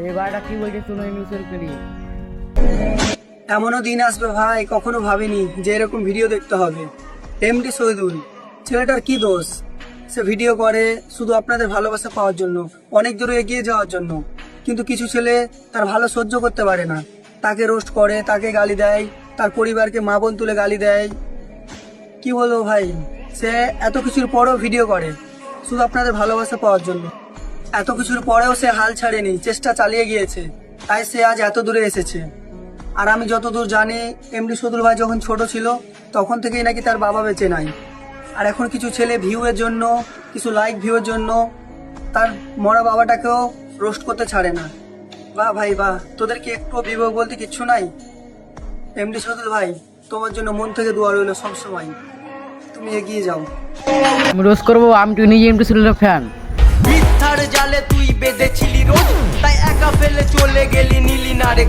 এবারটা কি বলছে শুনো মিউচুয়াল করি। এমনও দিন আসবে ভাই, কখনো ভাবিনি যে এরকম ভিডিও দেখতে হবে। এমডি শহীদুল, ছেলেটার কি দোষ? সে ভিডিও করে শুধু আপনাদের ভালোবাসা পাওয়ার জন্য, অনেক দূরে এগিয়ে যাওয়ার জন্য। কিন্তু কিছু ছেলে তার ভালো সহ্য করতে পারে না, তাকে রোস্ট করে, তাকে গালি দেয়, তার পরিবারকে মা বোন তুলে গালি দেয়। কি হলো ভাই, সে এত কিছুর পরেও ভিডিও করে শুধু আপনাদের ভালোবাসা পাওয়ার জন্য। এত কিছুর পরেও সে হাল ছাড়েনি, চেষ্টা চালিয়ে গিয়েছে, তাই সে আজ এত দূরে এসেছে। আর আমি যতদূর জানি, এমডি শহীদুল ভাই যখন ছোট ছিল তখন থেকেই নাকি তার বাবা বেঁচে নাই। আর এখন কিছু ছেলে ভিউয়ের জন্য, কিছু লাইক ভিউয়ের জন্য তার মরা বাবাটাকেও রোস্ট করতে ছাড়ে না। বাহ ভাই বাহ, তোদের কি একটু বিবেক বলতে কিচ্ছু নাই? এমডি শহীদুল ভাই, তোমার জন্য মন থেকে দোয়া রইল সবসময়, তুমি এগিয়ে যাও। আমি রোজ করবো, আমি তো নিজে এমটি ছিল ফ্যান। মিথ্যার জালে তুই বেঁধেছিলি রোজ, তাই একা ফেলে চলে গেলি নীলি না রে।